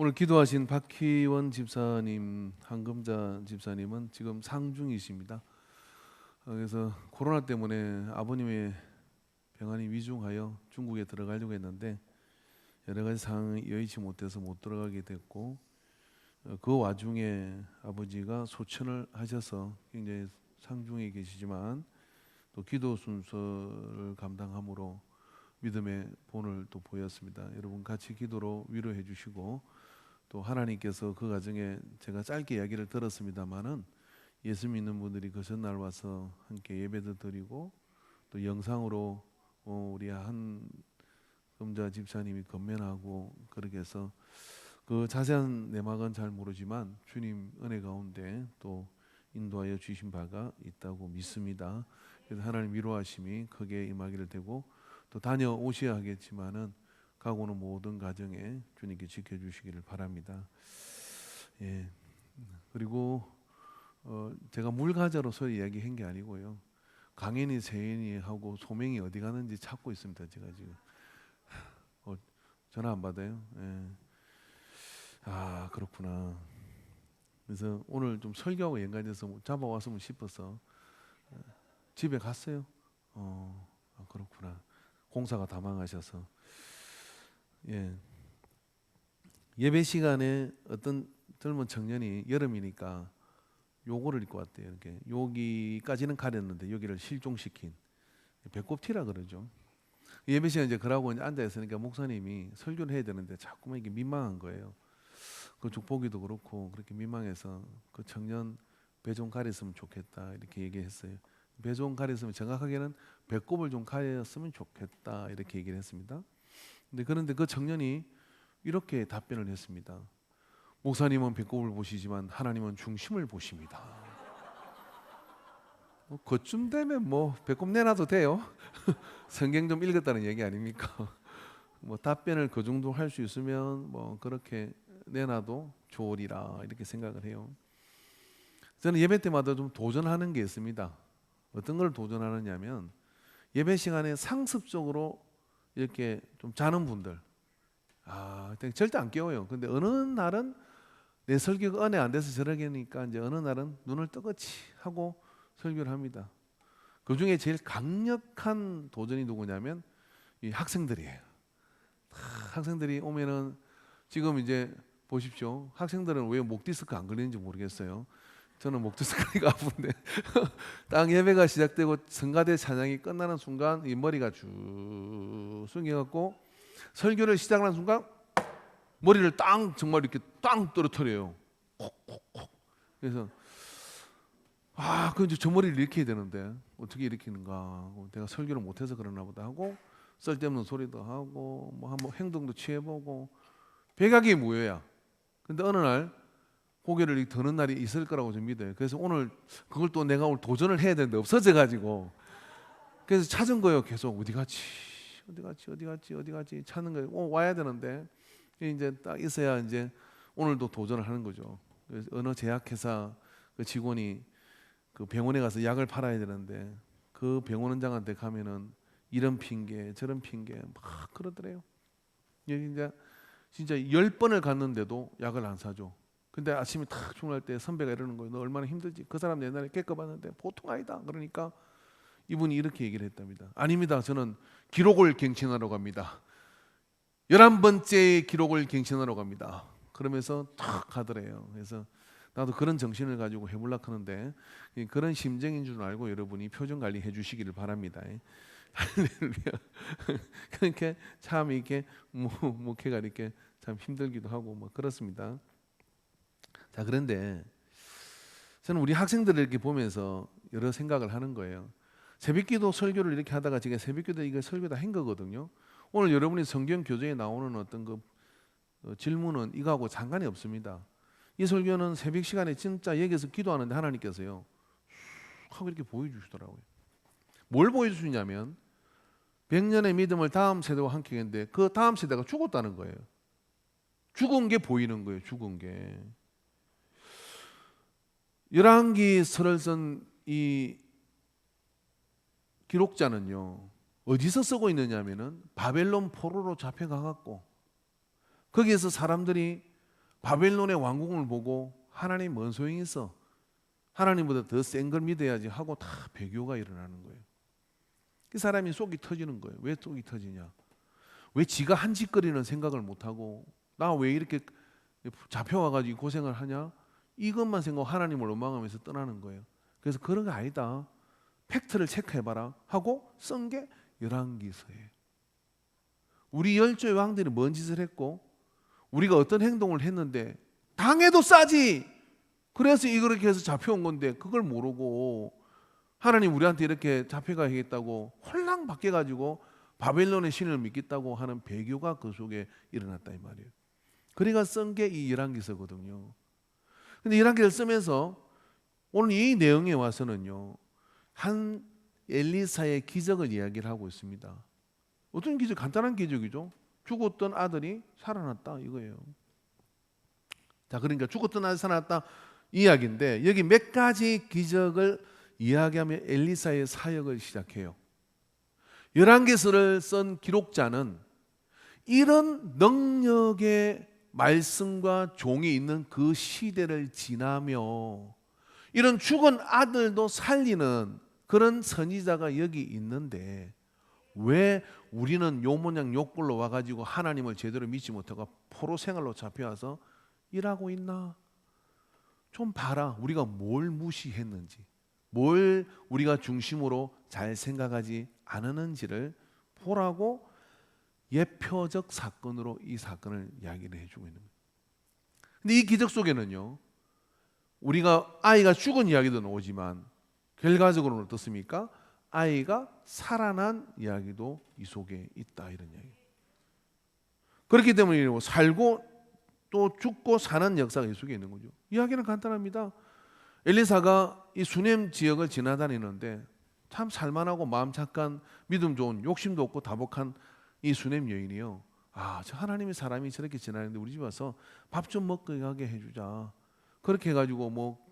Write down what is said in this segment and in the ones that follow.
오늘 기도하신 박희원 집사님, 한금자 집사님은 지금 상중이십니다. 그래서 코로나 때문에 아버님의 병환이 위중하여 중국에 들어가려고 했는데 여러 가지 상황이 여의치 못해서 못 들어가게 됐고, 그 와중에 아버지가 소천을 하셔서 굉장히 상중에 계시지만 또 기도 순서를 감당함으로 믿음의 본을 또 보였습니다. 여러분 같이 기도로 위로해 주시고, 또 하나님께서 그 과정에 제가 짧게 이야기를 들었습니다마는 예수 믿는 분들이 그 전날 와서 함께 예배도 드리고 또 영상으로 우리 한 금자 집사님이 건면하고 그렇게 해서 그 자세한 내막은 잘 모르지만 주님 은혜 가운데 또 인도하여 주신 바가 있다고 믿습니다. 그래서 하나님 위로하심이 크게 임하기를 되고, 또 다녀오셔야 하겠지만은 가고 오는 모든 가정에 주님께 지켜주시기를 바랍니다. 예. 그리고 제가 물가자로서 이야기한 게 아니고요. 강인이 세인이 하고 소명이 어디 가는지 찾고 있습니다. 제가 지금 전화 안 받아요. 예. 아 그렇구나. 그래서 오늘 좀 설교하고 연관돼서 잡아왔으면 싶어서 집에 갔어요. 그렇구나. 공사가 다 망하셔서. 예. 예배 시간에 어떤 젊은 청년이 여름이니까 요거를 입고 왔대요. 이렇게 여기까지는 가렸는데 여기를 실종시킨 배꼽티라 그러죠. 예배 시간 이제 그러고 이제 앉아 있으니까 목사님이 설교를 해야 되는데 자꾸만 이게 민망한 거예요. 그쪽 보기도 그렇고 그렇게 민망해서 그 청년 배 좀 가렸으면 좋겠다 이렇게 얘기했어요. 배 좀 가렸으면 정확하게는 배꼽을 좀 가렸으면 좋겠다 이렇게 얘기를 했습니다. 그런데 그 청년이 이렇게 답변을 했습니다. 목사님은 배꼽을 보시지만 하나님은 중심을 보십니다. 그쯤 되면 뭐 배꼽 내놔도 돼요. 성경 좀 읽었다는 얘기 아닙니까? 뭐 답변을 그 정도 할 수 있으면 뭐 그렇게 내놔도 좋으리라 이렇게 생각을 해요. 저는 예배 때마다 좀 도전하는 게 있습니다. 어떤 걸 도전하느냐면 예배 시간에 상습적으로 이렇게 좀 자는 분들, 절대 안 깨워요. 근데 어느 날은 내 설교가 은혜 안 돼서 저러게 하니까 이제 어느 날은 눈을 뜨겁지 하고 설교를 합니다. 그 중에 제일 강력한 도전이 누구냐면 이 학생들이에요. 학생들이 오면은 지금 이제 보십시오. 학생들은 왜 목 디스크 안 걸리는지 모르겠어요. 저는 목 디스크가 아픈데 딱 예배가 시작되고 성가대 찬양이 끝나는 순간 이 머리가 쭉 숙여갖고 설교를 시작하는 순간 머리를 땅 정말 이렇게 땅 떨어뜨려요. 콕콕콕. 그래서 그 이제 저 머리를 일으켜야 되는데 어떻게 일으키는가? 내가 설교를 못해서 그러나 보다 하고 쓸데없는 소리도 하고 뭐 한번 행동도 취해보고 백악이 무효야. 근데 어느 날 고개를 드는 날이 있을 거라고 좀 믿어요. 그래서 오늘 그걸 또 내가 오늘 도전을 해야 되는데 없어져가지고 그래서 찾은 거예요. 계속 어디 갔지? 어디 갔지? 어디 갔지? 어디 갔지? 찾는 거예요. 와야 되는데 이제 딱 있어야 이제 오늘도 도전을 하는 거죠. 그래서 어느 제약회사 그 직원이 그 병원에 가서 약을 팔아야 되는데 그 병원 원장한테 가면은 이런 핑계 저런 핑계 막 그러더래요. 여기 이제 진짜 10번을 갔는데도 약을 안 사줘. 근데 아침에 탁 출근할 때 선배가 이러는 거예요. 너 얼마나 힘들지? 그 사람 옛날에 겪어봤는데 보통 아니다. 그러니까 이분이 이렇게 얘기를 했답니다. 아닙니다. 저는 기록을 갱신하러 갑니다. 11번째 기록을 갱신하러 갑니다. 그러면서 탁 가더래요. 그래서 나도 그런 정신을 가지고 해보려고 하는데 그런 심정인 줄 알고 여러분이 표정 관리해 주시기를 바랍니다. 할렐루야. 그러니까 참 이렇게 목회가 이렇게 참 힘들기도 하고 뭐 그렇습니다. 자, 그런데 저는 우리 학생들을 이렇게 보면서 여러 생각을 하는 거예요. 새벽기도 설교를 이렇게 하다가 제가 새벽기도 이거 설교 다 한 거거든요. 오늘 여러분이 성경 교재에 나오는 어떤 그 질문은 이거하고 상관이 없습니다. 이 설교는 새벽 시간에 진짜 여기서 기도하는데 하나님께서요 하고 이렇게 보여주시더라고요. 뭘 보여주시냐면 100년의 믿음을 다음 세대와 함께 했는데 그 다음 세대가 죽었다는 거예요. 죽은 게 보이는 거예요. 죽은 게. 열왕기서를 쓴 이 기록자는요 어디서 쓰고 있느냐면은 바벨론 포로로 잡혀가갖고 거기에서 사람들이 바벨론의 왕궁을 보고 하나님 뭔 소용이 있어? 하나님보다 더 센 걸 믿어야지 하고 다 배교가 일어나는 거예요. 그 사람이 속이 터지는 거예요. 왜 속이 터지냐? 왜 지가 한 짓거리는 생각을 못하고 나 왜 이렇게 잡혀와가지고 고생을 하냐? 이것만 생각하고 하나님을 원망하면서 떠나는 거예요. 그래서 그런 거 아니다. 팩트를 체크해봐라 하고 쓴 게 열왕기서예요. 우리 열조의 왕들이 뭔 짓을 했고 우리가 어떤 행동을 했는데 당해도 싸지. 그래서 이렇게 해서 잡혀온 건데 그걸 모르고 하나님 우리한테 이렇게 잡혀가야겠다고 홀랑 바뀌어가지고 바벨론의 신을 믿겠다고 하는 배교가 그 속에 일어났다 이 말이에요. 그러니까 쓴 게 이 열왕기서거든요. 근데 열왕기를 쓰면서 오늘 이 내용에 와서는요, 한 엘리사의 기적을 이야기를 하고 있습니다. 어떤 기적? 간단한 기적이죠. 죽었던 아들이 살아났다 이거예요. 자, 그러니까 죽었던 아들이 살아났다 이야기인데 여기 몇 가지 기적을 이야기하며 엘리사의 사역을 시작해요. 열왕기서를 쓴 기록자는 이런 능력의 말씀과 종이 있는 그 시대를 지나며 이런 죽은 아들도 살리는 그런 선지자가 여기 있는데 왜 우리는 요 모양 요 꼴로 와가지고 하나님을 제대로 믿지 못하고 포로 생활로 잡혀와서 일하고 있나? 좀 봐라. 우리가 뭘 무시했는지, 뭘 우리가 중심으로 잘 생각하지 않았는지를 보라고 예표적 사건으로 이 사건을 이야기를 해주고 있는 거예요. 근데 이 기적 속에는요, 우리가 아이가 죽은 이야기도 나오지만 결과적으로는 어떻습니까? 아이가 살아난 이야기도 이 속에 있다 이런 이야기. 그렇기 때문에 살고 또 죽고 사는 역사가 이 속에 있는 거죠. 이야기는 간단합니다. 엘리사가 이 수넴 지역을 지나다니는데 참 살만하고 마음 착한 믿음 좋은 욕심도 없고 다복한 이 수넴 여인이요. 아, 저 하나님의 사람이 저렇게 지나는데 우리 집 와서 밥 좀 먹게 하게 해주자. 그렇게 해가지고 뭐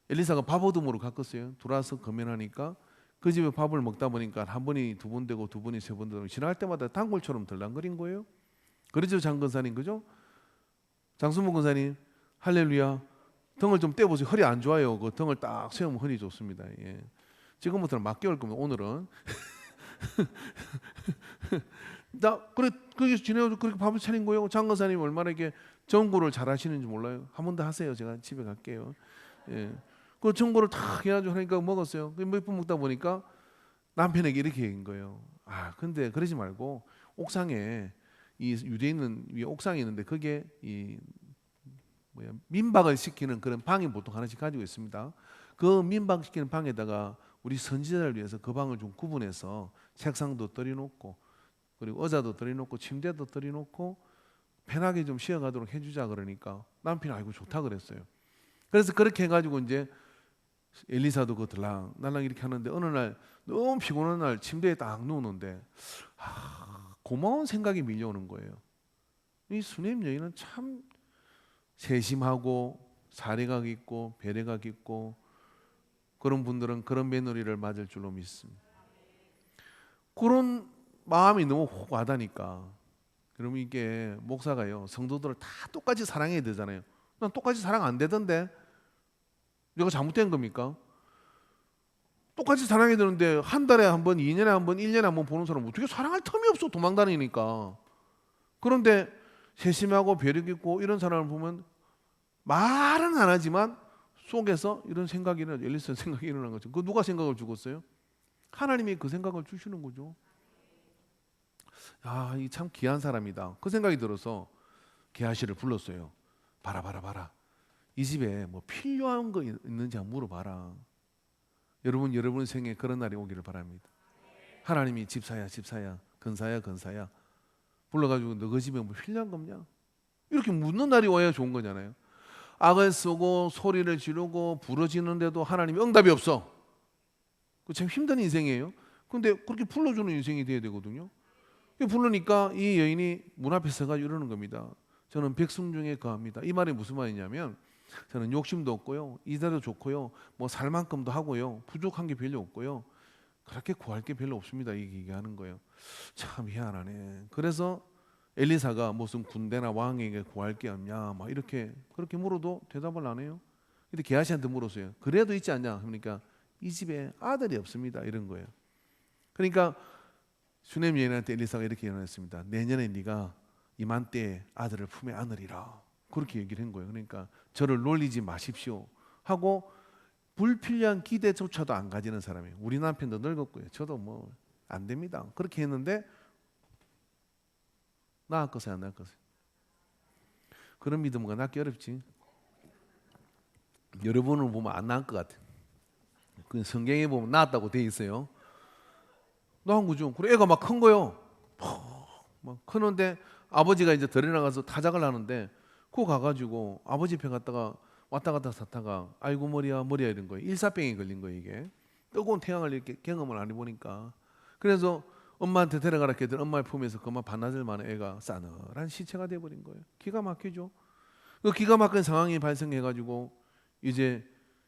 엘리사가 밥 얻음으로 갔겠어요. 들어와서 거면하니까 그 집에 밥을 먹다 보니까 한 번이 두 번 되고 두 번이 세 번 되고 지날 때마다 단골처럼 들랑거린 거예요. 그러죠, 장건사님, 그죠? 장순봉 건사님, 할렐루야. 등을 좀 떼보세요. 허리 안 좋아요. 그 등을 딱 세우면 허리 좋습니다. 예. 지금부터는 막 깨울 겁니다. 오늘은. 나 그래 거기서 지내고 그렇게 밥을 차린 거예요. 장건사님 얼마나 이게 전구를 잘 하시는지 몰라요. 한 번 더 하세요. 제가 집에 갈게요. 예. 그 전구를 탁 해가지고 하니까 먹었어요. 몇 번 먹다 보니까 남편에게 이렇게 얘기한 거예요. 아, 근데 그러지 말고 옥상에 이 유대인은 위에 옥상이 있는데 그게 이 민박을 시키는 그런 방이 보통 하나씩 가지고 있습니다. 그 민박 시키는 방에다가 우리 선지자를 위해서 그 방을 좀 구분해서 책상도 떨어놓고 그리고 의자도 떨어놓고 침대도 떨어놓고 편하게 좀 쉬어가도록 해주자 그러니까 남편이 아이고 좋다 그랬어요. 그래서 그렇게 해가지고 이제 엘리사도 그 들랑날랑 이렇게 하는데 어느 날 너무 피곤한 날 침대에 딱 누우는데 고마운 생각이 밀려오는 거예요. 이 수넴 여인은 참 세심하고 사리가 깊고 배려가 깊고 그런 분들은 그런 며느리를 맞을 줄로 믿습니다. 그런 마음이 너무 와닿으니까 그러면 이게 목사가요 성도들을 다 똑같이 사랑해야 되잖아요. 난 똑같이 사랑 안 되던데 내가 잘못된 겁니까? 똑같이 사랑해야 되는데 한 달에 한 번, 2년에 한 번, 1년에 한 번 보는 사람 어떻게 사랑할 틈이 없어 도망다니니까. 그런데 세심하고 배려 깊고 이런 사람을 보면 말은 안 하지만 속에서 이런 생각이 일어나 엘리사 생각이 일어난 거죠. 그 누가 생각을 주었어요? 하나님이 그 생각을 주시는 거죠. 아, 이 참 귀한 사람이다. 그 생각이 들어서 게하시를 불렀어요. 봐라. 이 집에 뭐 필요한 거 있는지 한번 물어봐라. 여러분 생에 그런 날이 오기를 바랍니다. 하나님이 집사야 근사야 불러가지고 너 그 집에 뭐 필요한 거 없냐? 이렇게 묻는 날이 와야 좋은 거잖아요. 악을 쓰고 소리를 지르고 부러지는데도 하나님이 응답이 없어. 그 참 힘든 인생이에요. 근데 그렇게 불러주는 인생이 돼야 되거든요. 부르니까 이 여인이 문 앞에 서가지고 이러는 겁니다. 저는 백성 중에 거합니다. 이 말이 무슨 말이냐면 저는 욕심도 없고요. 이자도 좋고요. 뭐 살 만큼도 하고요. 부족한 게 별로 없고요. 그렇게 구할 게 별로 없습니다. 이게 얘기하는 거예요. 참 희한하네. 그래서 엘리사가 무슨 군대나 왕에게 구할 게 없냐 막 이렇게 그렇게 물어도 대답을 안 해요. 근데 게하시한테 물었어요. 그래도 있지 않냐? 그러니까 이 집에 아들이 없습니다. 이런 거예요. 그러니까 슈넴 여인한테 엘리사가 이렇게 예언했습니다. 내년에 네가 이맘때에 아들을 품에 안으리라. 그렇게 얘기를 한 거예요. 그러니까 저를 놀리지 마십시오 하고 불필요한 기대조차도 안 가지는 사람이에요. 우리 남편도 늙었고요. 저도 뭐 안 됩니다. 그렇게 했는데 낳았겠어요, 안 낳았겠어요? 그런 믿음과 낳기 어렵지. 여러분을 보면 안 낳을 것 같아요. 그 성경에 보면 낳았다고 돼 있어요. 낳은 거죠. 그리고 애가 막 큰 거요. 막 크는데 아버지가 이제 들에 나가서 타작을 하는데 그 가가지고 아버지 편 갔다가 왔다 갔다 사다가 아이고 머리야 머리야 이런 거예요. 일사병이 걸린 거예요 이게. 뜨거운 태양을 이렇게 경험을 안 해보니까. 그래서 엄마한테 데려가라 했더니 엄마의 품에서 그만 반나절 만에 애가 싸늘한 시체가 돼버린 거예요. 기가 막히죠. 그 기가 막힌 상황이 발생해가지고 이제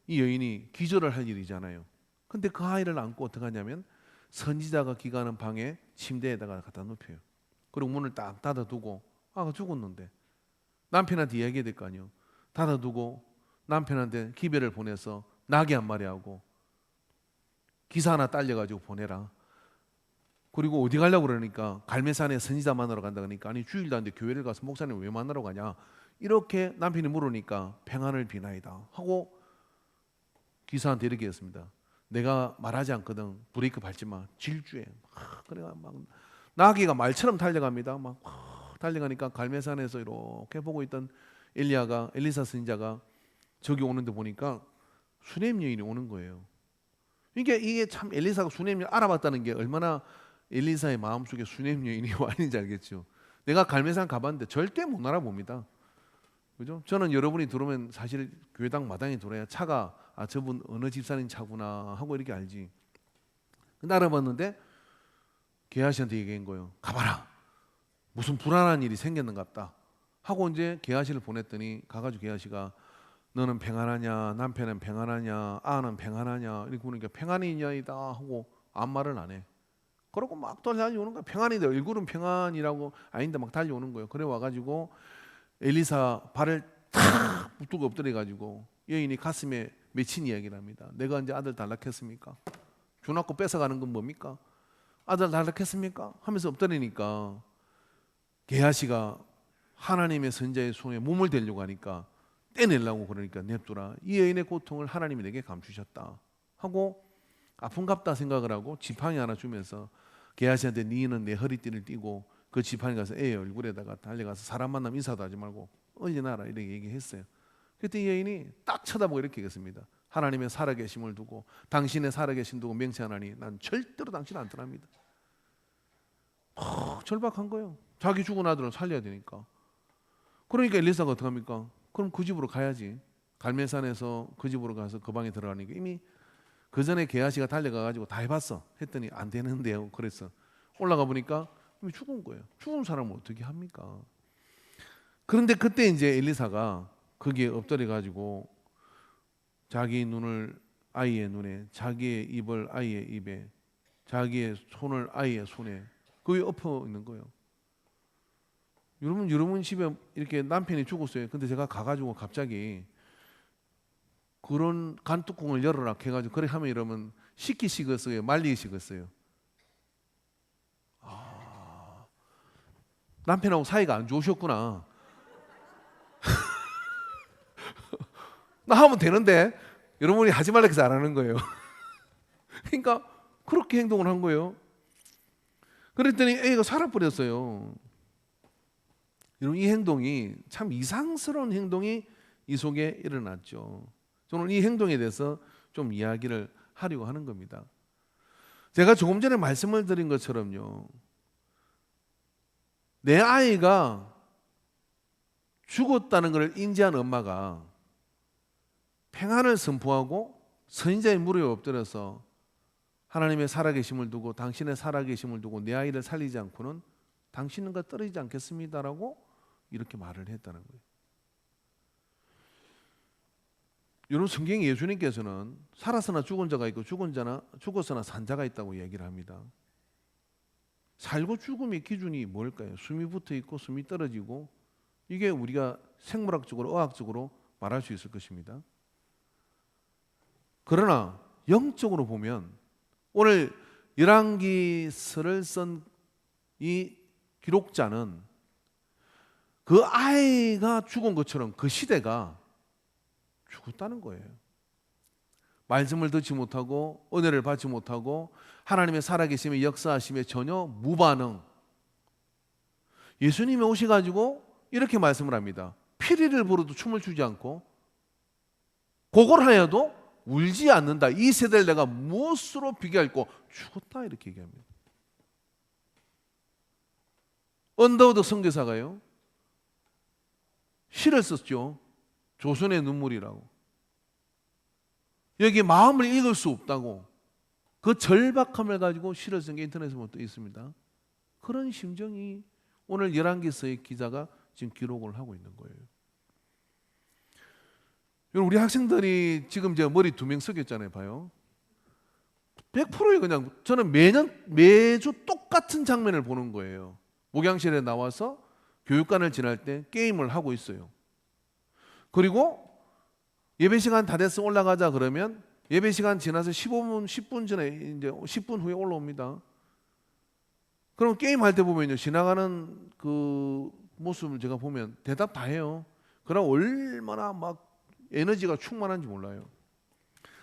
이 여인이 기절을 할 일이잖아요. 근데 그 아이를 안고 어떻게 하냐면 선지자가 기가하는 방에 침대에다가 갖다 눕혀요. 그리고 문을 딱 닫아두고 아가 죽었는데 남편한테 이야기해야 될 거 아니에요. 닫아두고 남편한테 기별을 보내서 나게 한 마리 하고 기사 하나 딸려가지고 보내라. 그리고 어디 가려고 그러니까 갈매산에 선지자 만나러 간다 그러니까 아니 주일도 아닌데 교회를 가서 목사님 왜 만나러 가냐 이렇게 남편이 물으니까 평안을 비나이다 하고 기사한테 이렇게 했습니다. 내가 말하지 않거든 브레이크 밟지 마 질주해. 그래가 막 나귀가 말처럼 달려갑니다. 막 달려가니까 갈매산에서 이렇게 보고 있던 엘리사 선지자가 저기 오는데 보니까 수넴 여인이 오는 거예요. 이게 참 엘리사가 수넴 여인 알아봤다는 게 얼마나 엘리사의 마음속에 수넴 여인이 와 있는지 알겠죠. 내가 갈매산 가봤는데 절대 못 알아봅니다. 그죠? 저는 여러분이 들어오면 사실 교회당 마당에 들어야 차가 아 저분 어느 집사님 차구나 하고 이렇게 알지. 근데 알아봤는데 게하시한테 얘기한 거예요. 가봐라. 무슨 불안한 일이 생겼는갑다 하고 이제 게하시를 보냈더니 가가지고 게하시가 너는 평안하냐 남편은 평안하냐 아는 평안하냐 이렇게 보니까 평안이냐이다 하고 아무 말을 안 해. 그러고 막 달려오는 거야. 평안이다. 얼굴은 평안이라고 아닌데 막 달려오는 거예요. 그래 와가지고 엘리사 발을 탁 붙들고 엎드려가지고 여인이 가슴에 맺힌 이야기를 합니다. 내가 이제 아들 달락했습니까? 주놓고 뺏어가는 건 뭡니까? 아들 달락했습니까? 하면서 엎드리니까 게하시가 하나님의 선자의 손에 몸을 대려고 하니까 떼내려고 그러니까 냅두라. 이 여인의 고통을 하나님이 내게 감추셨다 하고 아픈갑다 생각을 하고 지팡이 하나 주면서 게하시한테 니는 내 허리띠를 띠고 그 지팡이 가서 애의 얼굴에다가 달려가서 사람 만나면 인사도 하지 말고 얼리나라 이렇게 얘기했어요. 그때 이 여인이 딱 쳐다보고 이렇게 얘기했습니다. 하나님의 살아계심을 두고 당신의 살아계심 두고 맹세하나니 난 절대로 당신 안 떠납니다. 절박한 거예요. 자기 죽은 아들을 살려야 되니까. 그러니까 엘리사가 어떻게 합니까? 그럼 그 집으로 가야지. 갈멜산에서 그 집으로 가서 그 방에 들어가니까 이미 그 전에 게하시가 달려가가지고 다 해봤어. 했더니 안 되는데요. 그래서 올라가 보니까 이미 죽은 거예요. 죽은 사람을 어떻게 합니까? 그런데 그때 이제 엘리사가 거기에 엎드려가지고 자기 눈을 아이의 눈에, 자기의 입을 아이의 입에, 자기의 손을 아이의 손에 거기 엎어 있는 거예요. 여러분 집에 이렇게 남편이 죽었어요. 근데 제가 가가지고 갑자기 그런 간뚜껑을 열어라 해가지고 그렇게 하면 이러면 식기 식었어요, 말리기 식었어요. 남편하고 사이가 안 좋으셨구나. 나 하면 되는데 여러분이 하지 말라 해서 안 하는 거예요. 그러니까 그렇게 행동을 한 거예요. 그랬더니 애가 살아버렸어요. 여러분 이 행동이 참 이상스러운 행동이 이 속에 일어났죠. 저는 이 행동에 대해서 좀 이야기를 하려고 하는 겁니다. 제가 조금 전에 말씀을 드린 것처럼요. 내 아이가 죽었다는 것을 인지한 엄마가 평안을 선포하고 선지자의 무릎에 엎드려서 하나님의 살아계심을 두고 당신의 살아계심을 두고 내 아이를 살리지 않고는 당신과 떨어지지 않겠습니다라고 이렇게 말을 했다는 거예요. 여러분 성경에 예수님께서는 살아서나 죽은 자가 있고 죽었으나 산 자가 있다고 얘기를 합니다. 살고 죽음의 기준이 뭘까요? 숨이 붙어 있고 숨이 떨어지고, 이게 우리가 생물학적으로 의학적으로 말할 수 있을 것입니다. 그러나 영적으로 보면 오늘 열왕기서를 쓴 이 기록자는 그 아이가 죽은 것처럼 그 시대가 죽었다는 거예요. 말씀을 듣지 못하고 은혜를 받지 못하고 하나님의 살아계심에 역사하심에 전혀 무반응. 예수님이 오셔가지고 이렇게 말씀을 합니다. 피리를 불어도 춤을 추지 않고 곡을 하여도 울지 않는다. 이 세대를 내가 무엇으로 비교할꼬? 죽었다 이렇게 얘기합니다. 언더우드 선교사가요 시를 썼죠. 조선의 눈물이라고. 여기 마음을 읽을 수 없다고 그 절박함을 가지고 시를 쓴 게 인터넷에 보면 또 있습니다. 그런 심정이 오늘 열왕기서의 기자가 지금 기록을 하고 있는 거예요. 우리 학생들이 지금 이제 머리 2명 섞였잖아요. 봐요. 100%에 그냥 저는 매주 똑같은 장면을 보는 거예요. 목양실에 나와서 교육관을 지날 때 게임을 하고 있어요. 그리고 예배 시간 다 됐어 올라가자 그러면 예배 시간 지나서 15분, 10분 전에 이제 10분 후에 올라옵니다. 그럼 게임 할 때 보면요. 지나가는 그 모습을 제가 보면 대답 다 해요. 그럼 얼마나 막 에너지가 충만한지 몰라요.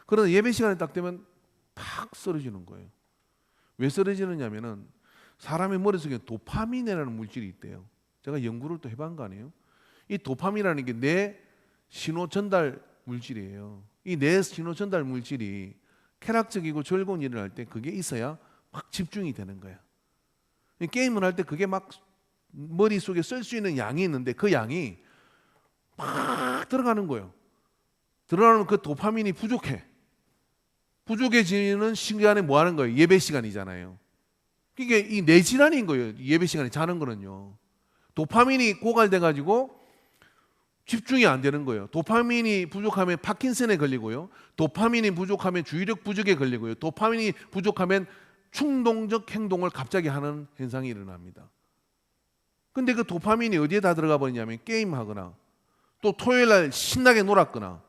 그러나 예배 시간이 딱 되면 팍 쓰러지는 거예요. 왜 쓰러지느냐면은 사람의 머릿속에 도파민이라는 물질이 있대요. 제가 연구를 또 해본 거 아니에요. 이 도파민이라는 게 뇌 신호 전달 물질이에요. 이 뇌 신호 전달 물질이 쾌락적이고 즐거운 일을 할 때 그게 있어야 막 집중이 되는 거야. 게임을 할 때 그게 막 머릿속에 쓸 수 있는 양이 있는데 그 양이 막 들어가는 거예요. 들어가면 그 도파민이 부족해. 부족해지는 시간에 뭐 하는 거예요? 예배 시간이잖아요. 이게 이 뇌질환인 거예요. 예배 시간에 자는 거는요. 도파민이 고갈돼 가지고 집중이 안 되는 거예요. 도파민이 부족하면 파킨슨에 걸리고요. 도파민이 부족하면 주의력 부족에 걸리고요. 도파민이 부족하면 충동적 행동을 갑자기 하는 현상이 일어납니다. 근데 그 도파민이 어디에 다 들어가 버리냐면 게임하거나 또 토요일 날 신나게 놀았거나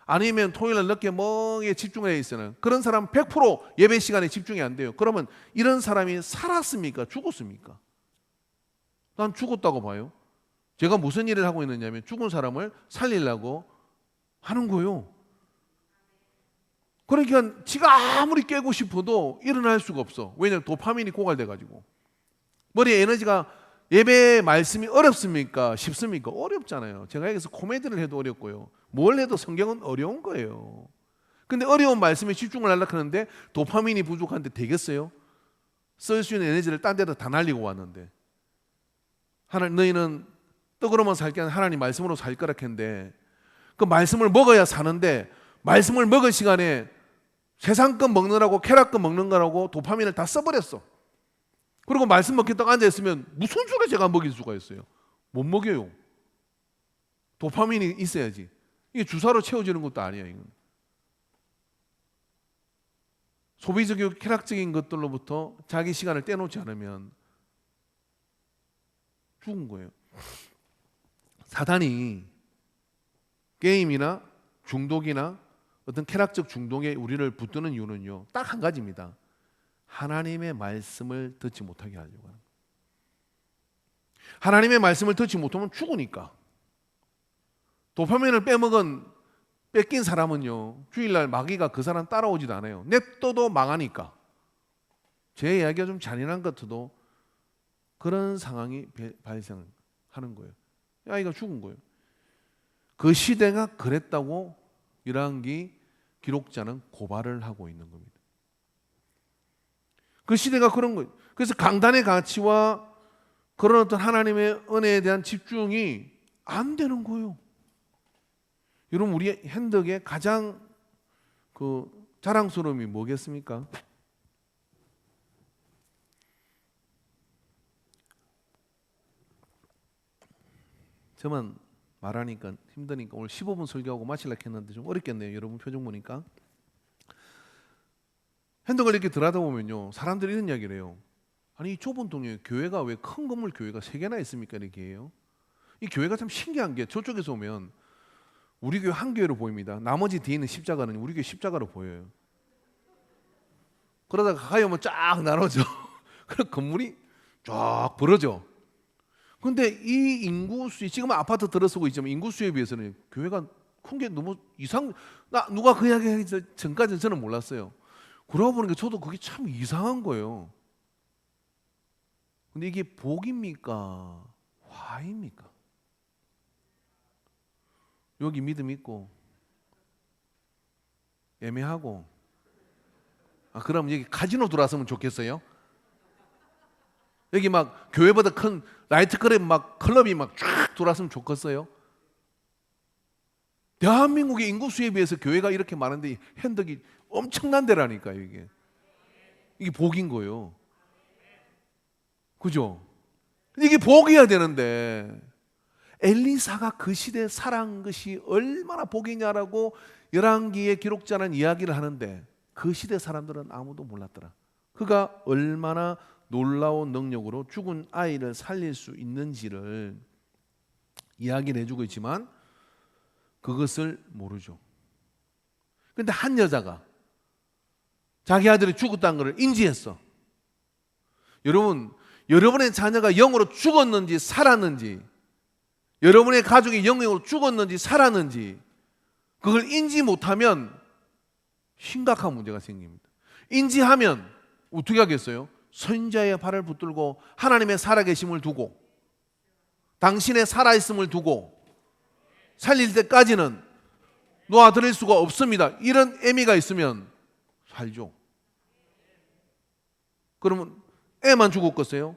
아니면 토요일 날 늦게 멍에 집중해 있으는 그런 사람 100% 예배 시간에 집중이 안 돼요. 그러면 이런 사람이 살았습니까? 죽었습니까? 난 죽었다고 봐요. 제가 무슨 일을 하고 있느냐면 죽은 사람을 살리려고 하는 거예요. 그러니까 지가 아무리 깨고 싶어도 일어날 수가 없어. 왜냐하면 도파민이 고갈돼 가지고. 머리에 에너지가 예배 말씀이 어렵습니까? 쉽습니까? 어렵잖아요. 제가 여기서 코미디를 해도 어렵고요. 뭘 해도 성경은 어려운 거예요. 근데 어려운 말씀에 집중을 하려고 하는데 도파민이 부족한데 되겠어요? 쓸 수 있는 에너지를 딴 데다 다 날리고 왔는데 하나님 너희는 떡으로만 살 게 아니라 하나님 말씀으로 살 거라 했는데 그 말씀을 먹어야 사는데 말씀을 먹을 시간에 세상 것 먹느라고 쾌락 것 먹는 거라고 도파민을 다 써버렸어. 그리고 말씀 먹겠다고 앉아있으면 무슨 수로 제가 먹일 수가 있어요? 못 먹여요. 도파민이 있어야지. 이게 주사로 채워지는 것도 아니야. 이건. 소비적이고 쾌락적인 것들로부터 자기 시간을 떼놓지 않으면 죽은 거예요. 사단이 게임이나 중독이나 어떤 쾌락적 중독에 우리를 붙드는 이유는요. 딱 한 가지입니다. 하나님의 말씀을 듣지 못하게 하려고 하는 거예요. 하나님의 말씀을 듣지 못하면 죽으니까. 도파민을 뺏긴 사람은요. 주일날 마귀가 그 사람 따라오지도 않아요. 냅둬도 망하니까. 제 이야기가 좀 잔인한 것 같아도 그런 상황이 발생하는 거예요. 아이가 죽은 거예요. 그 시대가 그랬다고 열왕기 기록자는 고발을 하고 있는 겁니다. 그 시대가 그런 거예요. 그래서 강단의 가치와 그런 어떤 하나님의 은혜에 대한 집중이 안 되는 거예요. 여러분 우리 현덕의 가장 그 자랑스러움이 뭐겠습니까? 저만 말하니까 힘드니까 오늘 15분 설교하고 마치려고 했는데 좀 어렵겠네요. 여러분 표정 보니까. 현덕을 이렇게 들여다보면요. 사람들이 이런 이야기를 해요. 아니 이 좁은 동네 교회가 왜 큰 건물 교회가 3개나 있습니까? 이렇게 해요. 이 교회가 참 신기한 게 저쪽에서 오면 우리 교회 한 교회로 보입니다. 나머지 뒤에 있는 십자가는 우리 교회 십자가로 보여요. 그러다가 가까이 오면 쫙 나눠져. 그럼 건물이 쫙 벌어져. 근데 이 인구수에 지금 아파트 들어서고 있지만 인구수에 비해서는 교회가 큰 게 너무 누가 그 이야기 하기 전까지는 저는 몰랐어요. 그러고 보니까 저도 그게 참 이상한 거예요. 근데 이게 복입니까? 화입니까? 여기 믿음 있고 애매하고 그럼 여기 카지노 들어왔으면 좋겠어요? 여기 막 교회보다 큰 나이트클럽 막 클럽이 막 쫙 들어왔으면 좋겠어요? 대한민국의 인구수에 비해서 교회가 이렇게 많은데 현덕이 엄청난 데라니까요. 이게 복인 거예요. 그죠? 이게 복이어야 되는데 엘리사가 그 시대에 살아간 것이 얼마나 복이냐라고 열왕기의 기록자는 이야기를 하는데 그 시대 사람들은 아무도 몰랐더라. 그가 얼마나 놀라운 능력으로 죽은 아이를 살릴 수 있는지를 이야기를 해주고 있지만 그것을 모르죠. 그런데 한 여자가 자기 아들이 죽었다는 것을 인지했어. 여러분의 자녀가 영으로 죽었는지 살았는지, 여러분의 가족이 영으로 죽었는지 살았는지 그걸 인지 못하면 심각한 문제가 생깁니다. 인지하면 어떻게 하겠어요? 선지자의 발을 붙들고 하나님의 살아계심을 두고 당신의 살아있음을 두고 살릴 때까지는 놓아드릴 수가 없습니다. 이런 의미가 있으면 살죠. 그러면 애만 죽었겠어요?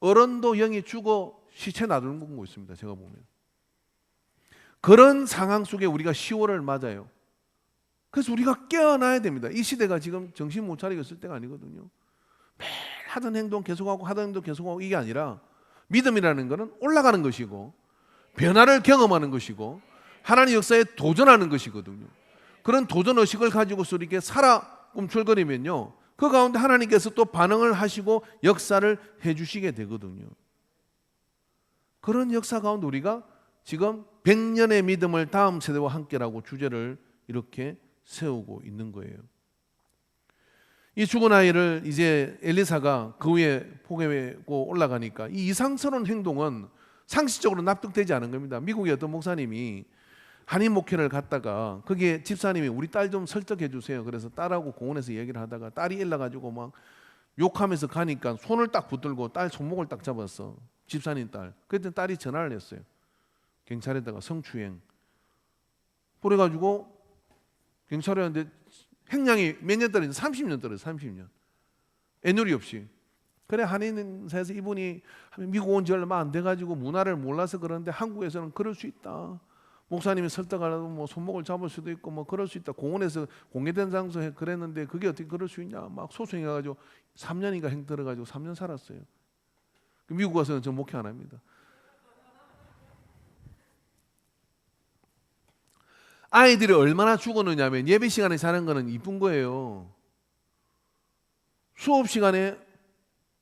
어른도 영이 죽어 시체 놔두는 거 있습니다. 제가 보면 그런 상황 속에 우리가 10월을 맞아요. 그래서 우리가 깨어나야 됩니다. 이 시대가 지금 정신 못 차리고 있을 때가 아니거든요. 매일 하던 행동 계속하고 하던 행동 계속하고 이게 아니라 믿음이라는 것은 올라가는 것이고 변화를 경험하는 것이고 하나님 역사에 도전하는 것이거든요. 그런 도전의식을 가지고서 이렇게 살아 꿈틀거리면요 그 가운데 하나님께서 또 반응을 하시고 역사를 해주시게 되거든요. 그런 역사 가운데 우리가 지금 100년의 믿음을 다음 세대와 함께라고 주제를 이렇게 세우고 있는 거예요. 이 죽은 아이를 이제 엘리사가 그 위에 포개고 올라가니까 이 이상스러운 행동은 상식적으로 납득되지 않은 겁니다. 미국의 어떤 목사님이 한인 목회를 갔다가 거기에 집사님이 우리 딸 좀 설득해 주세요. 그래서 딸하고 공원에서 얘기를 하다가 딸이 일러가지고 막 욕하면서 가니까 손을 딱 붙들고 딸 손목을 딱 잡았어. 집사님 딸. 그때 딸이 전화를 했어요. 경찰에다가 성추행. 그래가지고 경찰에 왔는데 형량이 몇 년 떨어졌는데 30년 떨어졌어요. 30년. 애누리 없이. 그래 한인사에서 이분이 미국 온 지 얼마 안 돼가지고 문화를 몰라서 그러는데 한국에서는 그럴 수 있다. 목사님이 설득하려고 뭐 손목을 잡을 수도 있고 뭐 그럴 수 있다. 공원에서 공개된 장소에 그랬는데 그게 어떻게 그럴 수 있냐. 막 소송해가지고 3년인가 행 들어가지고 3년 살았어요. 미국 가서는 저 목회 안 합니다. 아이들이 얼마나 죽었느냐면 예배 시간에 자는 거는 이쁜 거예요. 수업 시간에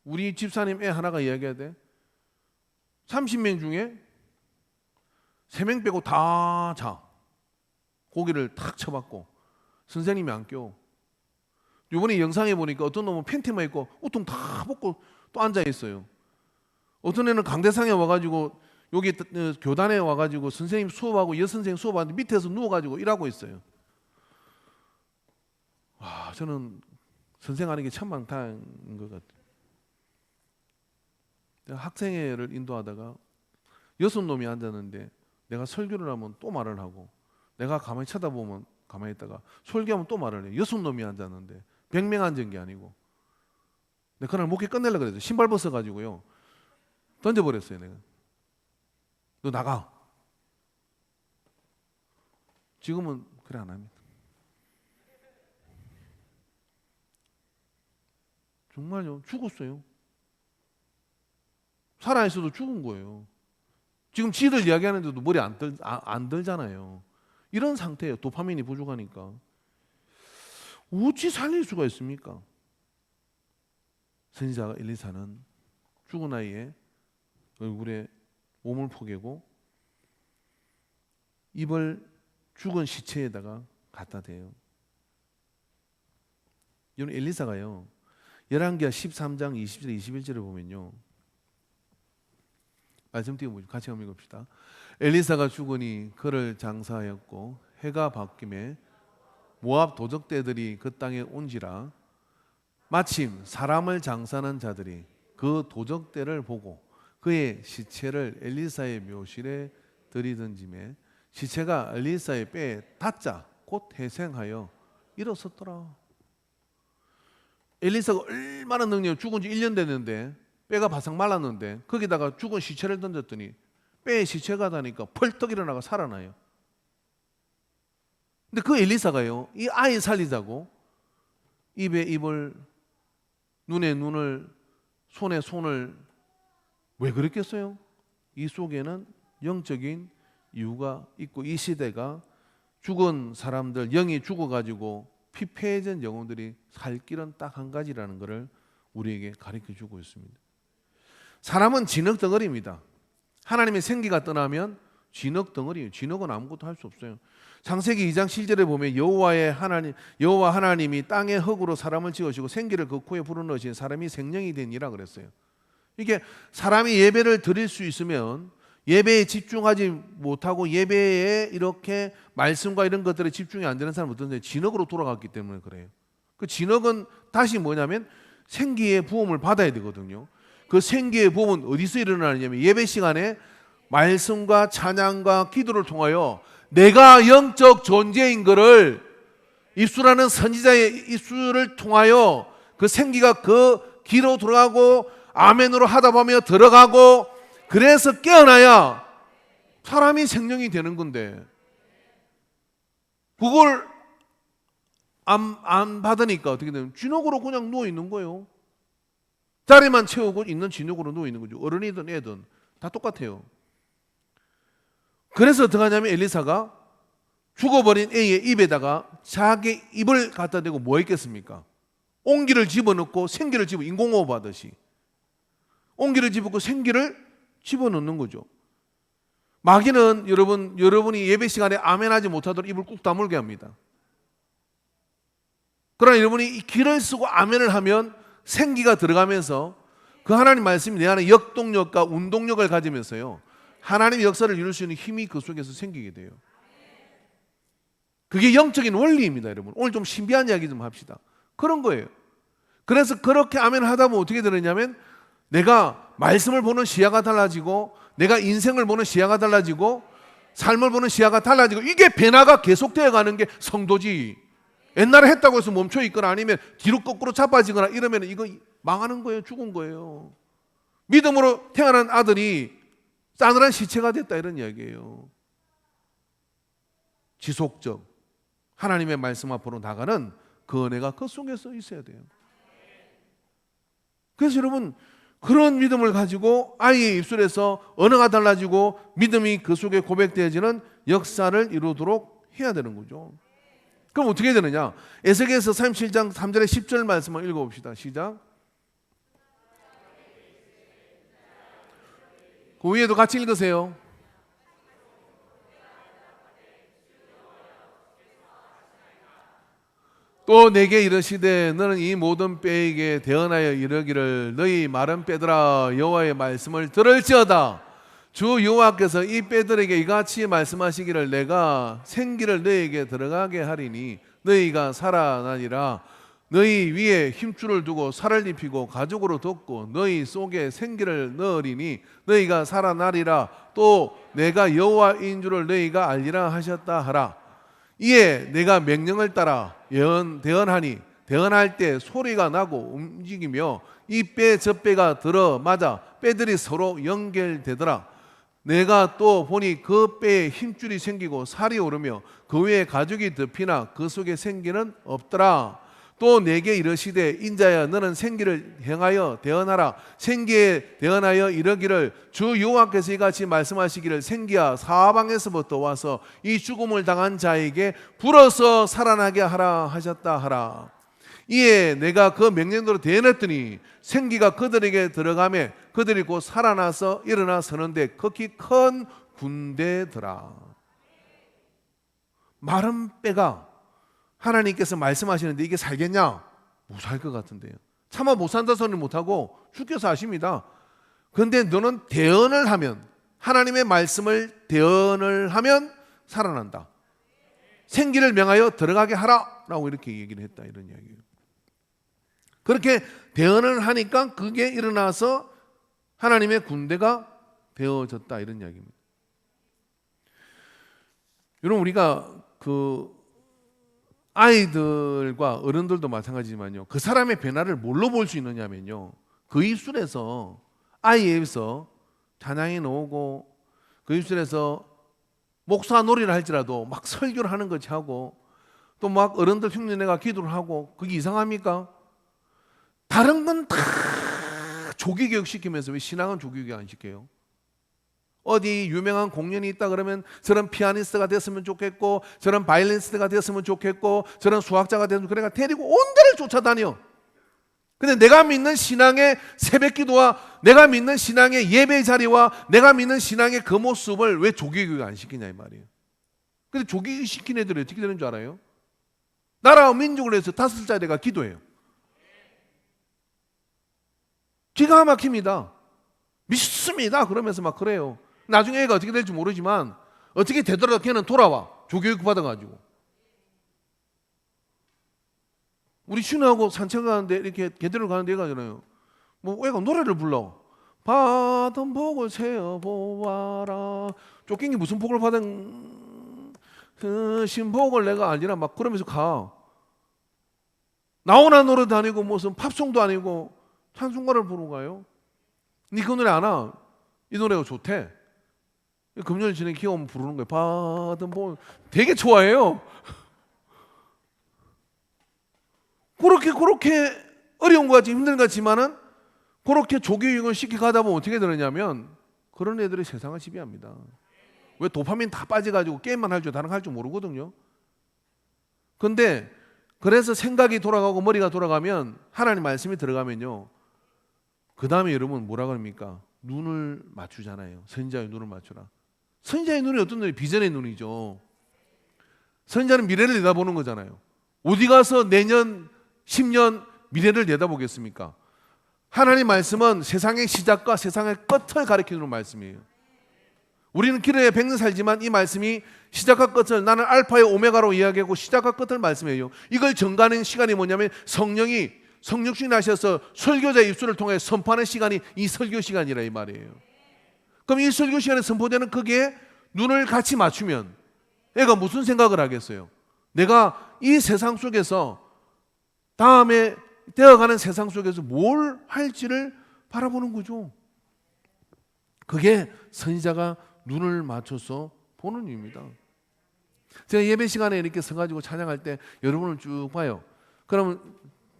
우리 집사님 애 하나가 이야기하대. 30명 중에 3명 빼고 다 자. 고기를 탁 쳐박고 선생님이 안 껴. 이번에 영상에 보니까 어떤 놈은 팬티만 입고 우통 다 벗고 또 앉아 있어요. 어떤 애는 강대상에 와가지고 여기 교단에 와가지고 선생님 수업하고 여선생 수업하는데 밑에서 누워가지고 일하고 있어요. 와, 저는 선생하는 게 천만다행인 것 같아요. 학생회를 인도하다가 6놈이 앉았는데 내가 설교를 하면 또 말을 하고 내가 가만히 쳐다보면 가만히 있다가 설교하면 또 말을 해요. 6놈이 앉았는데 100명 앉은 게 아니고 내가 그날 목회 끝내려고 그랬어요. 신발 벗어가지고요 던져버렸어요. 내가 너 나가. 지금은 그래 안 합니다. 정말요. 죽었어요. 살아있어도 죽은 거예요. 지금 지들 이야기하는데도 머리 안 들잖아요. 이런 상태예요. 도파민이 부족하니까. 어찌 살릴 수가 있습니까? 선지자 엘리사는 죽은 아이의 얼굴에 몸을 포개고 입을 죽은 시체에다가 갖다 대요. 여러분, 엘리사가요, 열왕기하 13장 20절 21절을 보면요, 말씀 띄워보죠. 같이 한번 읽읍시다. 엘리사가 죽으니 그를 장사하였고 해가 바뀜에 모압 도적대들이 그 땅에 온지라 마침 사람을 장사하는 자들이 그 도적대를 보고 그의 시체를 엘리사의 묘실에 들이던짐에 시체가 엘리사의 뼈에 닿자 곧 회생하여 일어섰더라. 엘리사가 얼마나 능력, 죽은 지 1년 됐는데 뼈가 바싹 말랐는데 거기다가 죽은 시체를 던졌더니 뼈에 시체가 닿으니까 펄떡 일어나가 살아나요. 근데 그 엘리사가요, 이 아이 살리자고 입에 입을, 눈에 눈을, 손에 손을 왜 그랬겠어요? 이 속에는 영적인 이유가 있고, 이 시대가 죽은 사람들, 영이 죽어가지고 피폐해진 영혼들이 살 길은 딱 한 가지라는 것을 우리에게 가르쳐 주고 있습니다. 사람은 진흙 덩어리입니다. 하나님의 생기가 떠나면 진흙 덩어리예요. 진흙은 아무것도 할 수 없어요. 창세기 2장 7절에 보면 여호와 하나님이 땅의 흙으로 사람을 지으시고 생기를 그 코에 불어넣으신 사람이 생명이 되니라 그랬어요. 이게 사람이 예배를 드릴 수 있으면 예배에 집중하지 못하고 예배에 이렇게 말씀과 이런 것들에 집중이 안 되는 사람은 어떤데? 진흙으로 돌아갔기 때문에 그래요. 그 진흙은 다시 뭐냐면 생기의 부음을 받아야 되거든요. 그 생기의 부음은 어디서 일어나느냐면 예배 시간에 말씀과 찬양과 기도를 통하여 내가 영적 존재인 것을 입술하는 선지자의 입술을 통하여 그 생기가 그 귀로 들어가고 아멘으로 하다 보면 들어가고, 그래서 깨어나야 사람이 생명이 되는 건데, 그걸 안 받으니까 어떻게 되냐면 진흙으로 그냥 누워 있는 거예요. 자리만 채우고 있는 진흙으로 누워 있는 거죠. 어른이든 애든 다 똑같아요. 그래서 어떻게 하냐면 엘리사가 죽어버린 애의 입에다가 자기 입을 갖다 대고 뭐 했겠습니까? 옹기를 집어넣고 생기를 인공호흡 하듯이 옹기를 집어넣고 생기를 집어넣는 거죠. 마귀는 여러분이 예배 시간에 아멘하지 못하도록 입을 꾹 다물게 합니다. 그러나 여러분이 이 귀를 쓰고 아멘을 하면 생기가 들어가면서 그 하나님 말씀이 내 안에 역동력과 운동력을 가지면서요, 하나님의 역사를 이룰 수 있는 힘이 그 속에서 생기게 돼요. 그게 영적인 원리입니다, 여러분. 오늘 좀 신비한 이야기 좀 합시다. 그런 거예요. 그래서 그렇게 아멘을 하다 보면 어떻게 되느냐면 내가 말씀을 보는 시야가 달라지고, 내가 인생을 보는 시야가 달라지고, 삶을 보는 시야가 달라지고, 이게 변화가 계속되어 가는 게 성도지. 옛날에 했다고 해서 멈춰 있거나 아니면 뒤로 거꾸로 자빠지거나 이러면 이거 망하는 거예요. 죽은 거예요. 믿음으로 태어난 아들이 싸늘한 시체가 됐다, 이런 이야기예요. 지속적 하나님의 말씀 앞으로 나가는 그 은혜가 그 속에서 있어야 돼요. 그래서 여러분, 그런 믿음을 가지고 아이의 입술에서 언어가 달라지고 믿음이 그 속에 고백되어지는 역사를 이루도록 해야 되는 거죠. 그럼 어떻게 되느냐? 에스겔서 37장 3절에 10절 말씀을 읽어봅시다. 시작. 그 위에도 같이 읽으세요. 또 내게 이르시되 너는 이 모든 뼈에게 대언하여 이르기를 너희 마른 뼈들아 여호와의 말씀을 들을지어다. 주 여호와께서 이 뼈들에게 이같이 말씀하시기를 내가 생기를 너희에게 들어가게 하리니 너희가 살아나니라. 너희 위에 힘줄을 두고 살을 입히고 가죽으로 덮고 너희 속에 생기를 넣으리니 너희가 살아나리라. 또 내가 여호와인 줄을 너희가 알리라 하셨다 하라. 이에 내가 명령을 따라 대언하니 대언할 때 소리가 나고 움직이며 이 뼈 저 뼈가 들어 맞아 뼈들이 서로 연결되더라. 내가 또 보니 그 뼈에 힘줄이 생기고 살이 오르며 그 위에 가죽이 덮이나 그 속에 생기는 없더라. 또 내게 이르시되 인자야 너는 생기를 행하여 대언하라. 생기에 대언하여 이르기를 주 여호와께서 이같이 말씀하시기를 생기야 사방에서부터 와서 이 죽음을 당한 자에게 불어서 살아나게 하라 하셨다 하라. 이에 내가 그 명령대로 대언했더니 생기가 그들에게 들어가매 그들이 곧 살아나서 일어나 서는데 극히 큰 군대더라. 마른 뼈가 하나님께서 말씀하시는데 이게 살겠냐? 못 살 것 같은데요. 차마 못 산다 소리 못하고 죽여서 하십니다. 그런데 너는 대언을 하면, 하나님의 말씀을 대언을 하면 살아난다. 생기를 명하여 들어가게 하라 라고 이렇게 얘기를 했다, 이런 이야기예요. 그렇게 대언을 하니까 그게 일어나서 하나님의 군대가 되어졌다, 이런 이야기입니다. 여러분, 우리가 그 아이들과 어른들도 마찬가지지만요, 그 사람의 변화를 뭘로 볼 수 있느냐면요, 그 입술에서, 아이의 입에서 찬양이 나오고 그 입술에서 목사 놀이를 할지라도 막 설교를 하는 것이 하고 또 막 어른들 흉내내가 기도를 하고, 그게 이상합니까? 다른 건 다 조기교육 시키면서 왜 신앙은 조기교육 안 시켜요? 어디 유명한 공연이 있다 그러면 저런 피아니스트가 됐으면 좋겠고, 저런 바이올리니스트가 됐으면 좋겠고, 저런 수학자가 됐으면, 그러니까 데리고 온 데를 쫓아다녀. 근데 내가 믿는 신앙의 새벽기도와 내가 믿는 신앙의 예배 자리와 내가 믿는 신앙의 그 모습을 왜 조기교육 안 시키냐 이 말이에요. 근데 조기교육 시킨 애들이 어떻게 되는 줄 알아요? 나라와 민족을 위해서 5살짜리가 기도해요. 기가 막힙니다. 믿습니다 그러면서 막 그래요. 나중에 애가 어떻게 될지 모르지만 어떻게 되더라도 걔는 돌아와, 조교육 받아가지고. 우리 신우하고 산책 가는데 이렇게 개들을 가는데 얘가 하잖아요, 뭐 애가 노래를 불러. 받은 복을 세어 보아라, 쫓긴 게 무슨 복을 받은 그 신복을 내가 알리라, 막 그러면서 가. 나오나 노래도 아니고 무슨 팝송도 아니고 찬송가를 부르고 가요. 니 그 노래 아나? 이 노래가 좋대. 금요일 저녁에 기가 오면 부르는 거예요. 받은 복. 되게 좋아해요. 그렇게 어려운 것 같지, 힘든 것 같지만은 그렇게 조교육을 시켜가다 보면 어떻게 되느냐면 그런 애들이 세상을 지배합니다. 왜? 도파민 다 빠져가지고 게임만 할 줄, 다른 거 할 줄 모르거든요. 근데 그래서 생각이 돌아가고 머리가 돌아가면, 하나님 말씀이 들어가면요, 그 다음에 여러분 뭐라 그럽니까? 눈을 맞추잖아요. 선지자의 눈을 맞추라. 선지자의 눈이 어떤 눈이? 비전의 눈이죠. 선지자는 미래를 내다보는 거잖아요. 어디 가서 내년 10년 미래를 내다보겠습니까? 하나님 말씀은 세상의 시작과 세상의 끝을 가리키는 말씀이에요. 우리는 길에 100년 살지만 이 말씀이 시작과 끝을, 나는 알파의 오메가로 이야기하고 시작과 끝을 말씀해요. 이걸 정가하는 시간이 뭐냐면 성령이 성육신 나셔서 설교자의 입술을 통해 선포하는 시간이 이 설교 시간이라 이 말이에요. 그럼 이 설교 시간에 선포되는 거기에 눈을 같이 맞추면 애가 무슨 생각을 하겠어요? 내가 이 세상 속에서 다음에 되어가는 세상 속에서 뭘 할지를 바라보는 거죠. 그게 선지자가 눈을 맞춰서 보는 이유입니다. 제가 예배 시간에 이렇게 서가지고 찬양할 때 여러분을 쭉 봐요. 그러면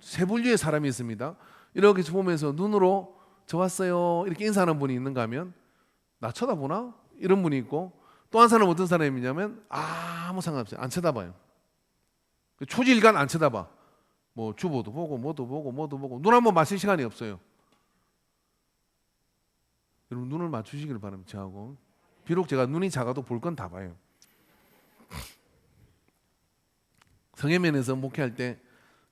세 분류의 사람이 있습니다. 이렇게 보면서 눈으로 저 왔어요 이렇게 인사하는 분이 있는가 하면, 나 쳐다보나? 이런 분이 있고, 또 한 사람은 어떤 사람이냐면 아무 상관없어요. 안 쳐다봐요. 초지일간 안 쳐다봐. 뭐 주보도 보고 뭐도 보고 눈 한번 맞출 시간이 없어요. 여러분 눈을 맞추시기를 바랍니다. 저하고. 비록 제가 눈이 작아도 볼 건 다 봐요. 성해면에서 목회할 때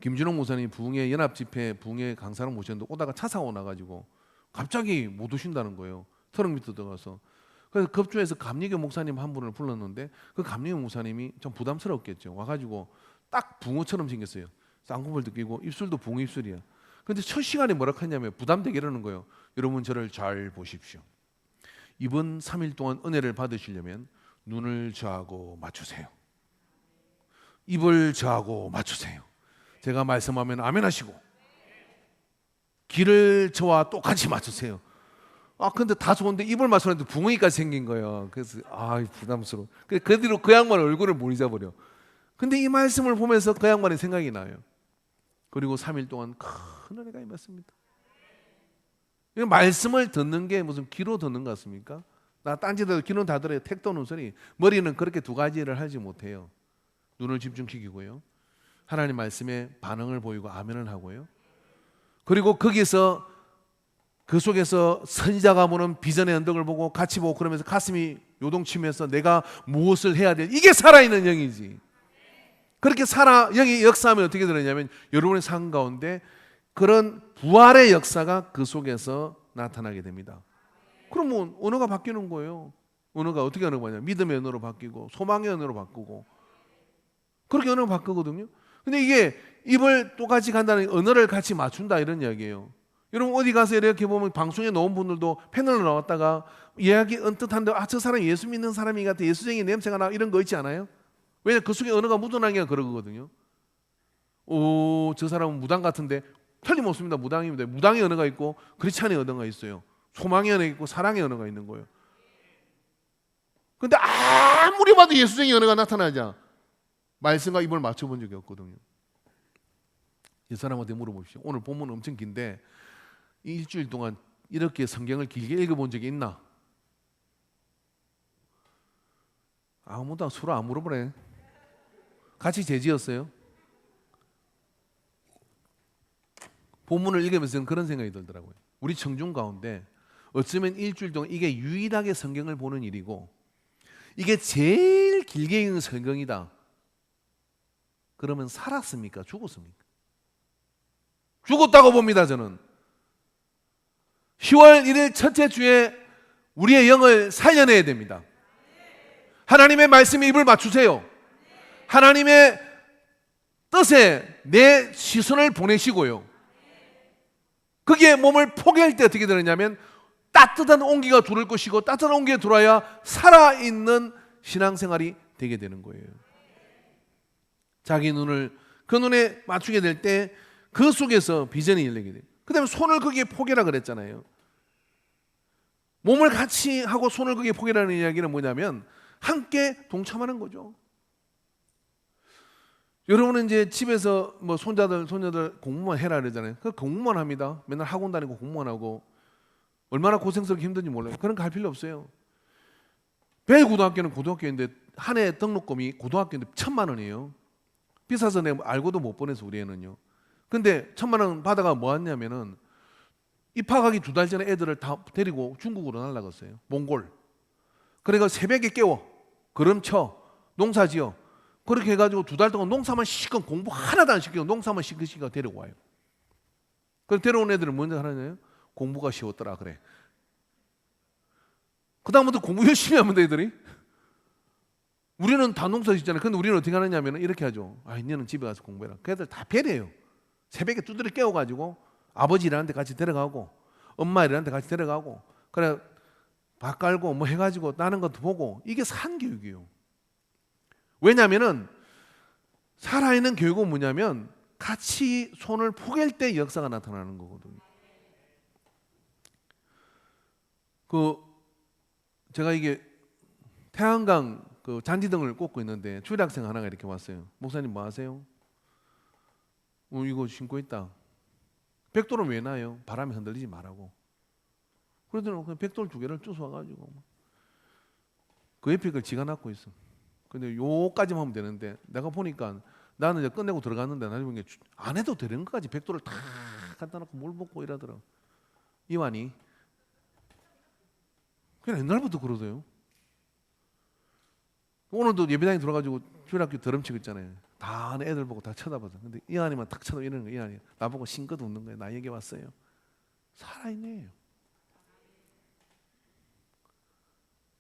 김준홍 목사님이 부흥회 연합집회 부흥회 강사를 모셨는데 오다가 차 사고 나가지고 갑자기 못 오신다는 거예요. 트럭 밑에 들어가서. 그래서 급주에서 감리교 목사님 한 분을 불렀는데 그 감리교 목사님이 좀 부담스럽겠죠. 와가지고 딱 붕어처럼 생겼어요. 쌍꺼풀도 끼고 입술도 붕어 입술이야. 그런데 첫 시간에 뭐라 했냐면 부담되게 이러는 거예요. 여러분 저를 잘 보십시오. 이번 3일 동안 은혜를 받으시려면 눈을 저하고 맞추세요. 입을 저하고 맞추세요. 제가 말씀하면 아멘 하시고, 귀를 저와 똑같이 맞추세요. 근데 다 좋은데 입을 맞추는데 붕어이까지 생긴 거예요. 그래서 부담스러워. 그 뒤로 그 양반 얼굴을 못 잊어버려. 근데 이 말씀을 보면서 그 양반의 생각이 나요. 그리고 3일 동안 큰 은혜가 임했습니다. 말씀을 듣는 게 무슨 귀로 듣는 것 같습니까? 나 딴짓에도 귀는 다 들어요. 택도 없는 소리. 머리는 그렇게 두 가지를 하지 못해요. 눈을 집중시키고요. 하나님 말씀에 반응을 보이고 아멘을 하고요. 그리고 거기서 그 속에서 선지자가 보는 비전의 언덕을 보고 같이 보고 그러면서 가슴이 요동치면서 내가 무엇을 해야 돼? 이게 살아있는 영이지. 그렇게 영이 역사하면 어떻게 되느냐면 여러분의 삶 가운데 그런 부활의 역사가 그 속에서 나타나게 됩니다. 그러면 언어가 바뀌는 거예요. 언어가 어떻게 언어가 바뀌냐? 믿음의 언어로 바뀌고 소망의 언어로 바꾸고 그렇게 언어가 바꾸거든요. 근데 이게 입을 똑같이 간다는 언어를 같이 맞춘다 이런 이야기예요. 여러분 어디 가서 이렇게 보면 방송에 나온 분들도 패널로 나왔다가 이야기 언뜻한데 저 사람 예수 믿는 사람이 같아 예수쟁이 냄새가 나 이런 거 있지 않아요? 왜냐면 그 속에 언어가 묻어나는 게 그러거든요. 저 사람은 무당 같은데 틀림없습니다. 무당입니다. 무당의 언어가 있고 크리스찬의 언어가 있어요. 소망의 언어가 있고 사랑의 언어가 있는 거예요. 근데 아무리 봐도 예수쟁이 언어가 나타나자 말씀과 입을 맞춰본 적이 없거든요. 이 사람한테 물어보십시오. 오늘 본문 엄청 긴데 일주일 동안 이렇게 성경을 길게 읽어본 적이 있나? 아무도 서로 안 물어보네. 같이 죄지었어요. 본문을 읽으면서 저는 그런 생각이 들더라고요. 우리 청중 가운데 어쩌면 일주일 동안 이게 유일하게 성경을 보는 일이고 이게 제일 길게 읽는 성경이다. 그러면 살았습니까? 죽었습니까? 죽었다고 봅니다. 저는 10월 1일 첫째 주에 우리의 영을 살려내야 됩니다. 하나님의 말씀에 입을 맞추세요. 하나님의 뜻에 내 시선을 보내시고요. 거기에 몸을 포기할 때 어떻게 되느냐면 따뜻한 온기가 들어올 것이고 따뜻한 온기가 들어와야 살아있는 신앙생활이 되게 되는 거예요. 자기 눈을 그 눈에 맞추게 될 때 그 속에서 비전이 열리게 돼요. 그 다음에 손을 거기에 포개라 그랬잖아요. 몸을 같이 하고 손을 거기에 포개라는 이야기는 뭐냐면 함께 동참하는 거죠. 여러분은 이제 집에서 뭐 손자들 공무원 해라 그러잖아요. 그 공무원 합니다. 맨날 학원 다니고 공무원 하고 얼마나 고생스럽게 힘든지 몰라요. 그런 거 할 필요 없어요. 배고등학교는 고등학교인데 한 해 등록금이 고등학교인데 1,000만 원이에요. 비싸서 내가 알고도 못 보내서 우리 애는요. 근데 1,000만 원 받아가 뭐 했냐면은 입학하기 2달 전에 애들을 다 데리고 중국으로 날아갔어요. 몽골. 그러니까 새벽에 깨워 걸음쳐 농사지어 그렇게 해가지고 2달 동안 농사만 시키고 공부 하나도 안 시키고 농사만 시키고 데리고 와요. 그럼 데려온 애들은 먼저 하느냐요? 공부가 쉬웠더라 그래. 그 다음부터 공부 열심히 하면 돼 애들이. 우리는 다 농사 짓잖아요. 근데 우리는 어떻게 하느냐면 이렇게 하죠. 너는 집에 가서 공부해라. 그 애들 다 배려해요. 새벽에 두드려 깨워가지고 아버지 일하는 데 같이 데려가고 엄마 일하는 데 같이 데려가고 그래 밥 깔고 뭐 해가지고 나는 것도 보고 이게 산교육이에요. 왜냐하면은 살아있는 교육은 뭐냐면 같이 손을 포갤 때 역사가 나타나는 거거든요. 제가 이게 태양광 잔디등을 꽂고 있는데 초등학생 하나가 이렇게 왔어요. 목사님 뭐 하세요? 이거 신고 있다. 벽돌은 왜 놔요? 바람에 흔들리지 말라고. 그러더니 그냥 벽돌 2개를 주워와가지고 그 옆에 걸 지가 놨고 있어. 근데 요까지만 하면 되는데 내가 보니까 나는 이제 끝내고 들어갔는데 나중에 보니까 안 해도 되는 것까지 벽돌을 다 갖다 놓고 물 붓고 이러더라. 이완이 그냥 옛날부터 그러세요. 오늘도 예배당에 들어가지고 주일학교 드럼치고 있잖아요. 다 애들 보고 다 쳐다봐서. 근데 이한이만 탁 쳐다보고 이러는 거예요. 이한이 나보고 싱긋 웃는 거예요. 나 얘기 왔어요. 살아있네요.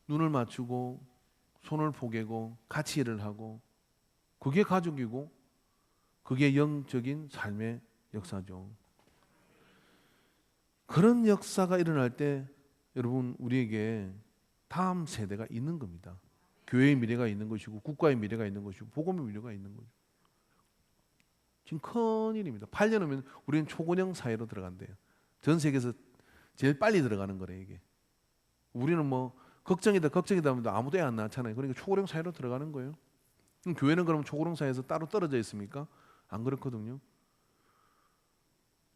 눈을 맞추고 손을 포개고 같이 일을 하고 그게 가족이고 그게 영적인 삶의 역사죠. 그런 역사가 일어날 때 여러분 우리에게 다음 세대가 있는 겁니다. 교회의 미래가 있는 것이고 국가의 미래가 있는 것이고 복음의 미래가 있는 거죠. 지금 큰일입니다. 8년 후면 우리는 초고령 사회로 들어간대요. 전 세계에서 제일 빨리 들어가는 거래 이게. 우리는 뭐 걱정이다 하면 아무도 애 안 낳잖아요. 그러니까 초고령 사회로 들어가는 거예요. 그럼 교회는 그럼 초고령 사회에서 따로 떨어져 있습니까? 안 그렇거든요.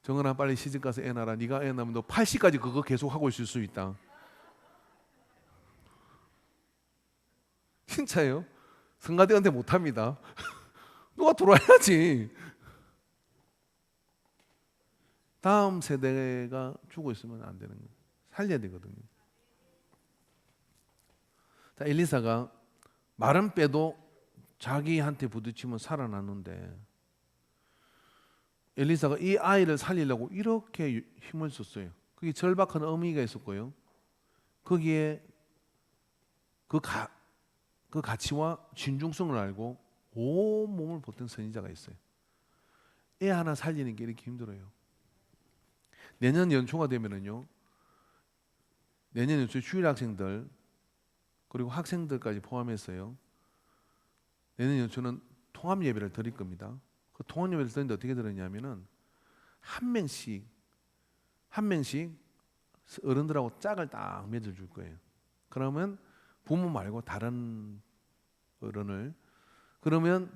정은아 빨리 시집 가서 애 낳아라. 네가 애 낳으면 너 80까지 그거 계속 하고 있을 수 있다. 진짜요? 성가대 은퇴 못합니다. 누가 돌아야지. 다음 세대가 죽어 있으면 안 되는 거예요. 살려야 되거든요. 자, 엘리사가 말은 빼도 자기한테 부딪히면 살아났는데 엘리사가 이 아이를 살리려고 이렇게 힘을 썼어요. 그게 절박한 의미가 있었고요. 거기에 그 가치와 진중성을 알고 온 몸을 보탠 선지자가 있어요. 애 하나 살리는 게 이렇게 힘들어요. 내년 연초가 되면은요, 내년 연초에 주일 학생들 그리고 학생들까지 포함해서요, 내년 연초는 통합 예배를 드릴 겁니다. 그 통합 예배를 드리는데 어떻게 드렸냐면은 한 명씩 어른들하고 짝을 딱 맺어줄 거예요. 그러면 부모 말고 다른 어른을, 그러면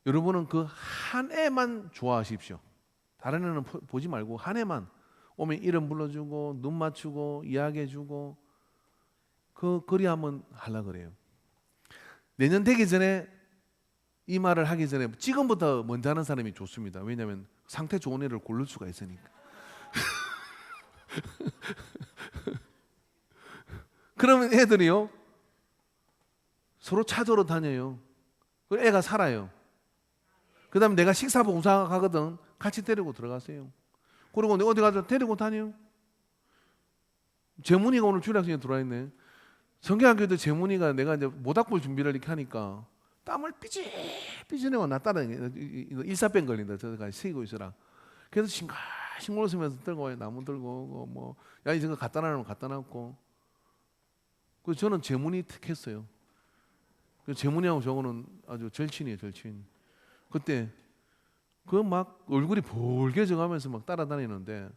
여러분은 그 한 애만 좋아하십시오. 다른 애는 보지 말고 한 애만 오면 이름 불러주고 눈 맞추고 이야기해주고 그리 한번 하려 그래요. 내년 되기 전에 이 말을 하기 전에 지금부터 먼저 하는 사람이 좋습니다. 왜냐하면 상태 좋은 애를 고를 수가 있으니까. 그러면 애들이요 서로 찾으러 다녀요. 그 애가 살아요. 그 다음에 내가 식사봉사 가거든. 같이 데리고 들어가세요. 그리고 어디 가서 데리고 다녀요. 재문이가 오늘 주일학생에 들어와 있네. 성경학교도 재문이가 내가 이제 모닥불 준비를 이렇게 하니까 땀을 삐질삐질내고 나 따라다니게. 일사병 걸린다. 저가 쉬고 있으라. 그래서 싱글 웃으면서 들고 와요. 나무 들고 오고 뭐 야 이 저거 갖다 놔면 갖다 놨고. 그 저는 재문이 특했어요. 그 재문이하고 저거는 아주 절친이에요, 절친. 그때 그 막 얼굴이 볼개져가면서 막 따라다니는데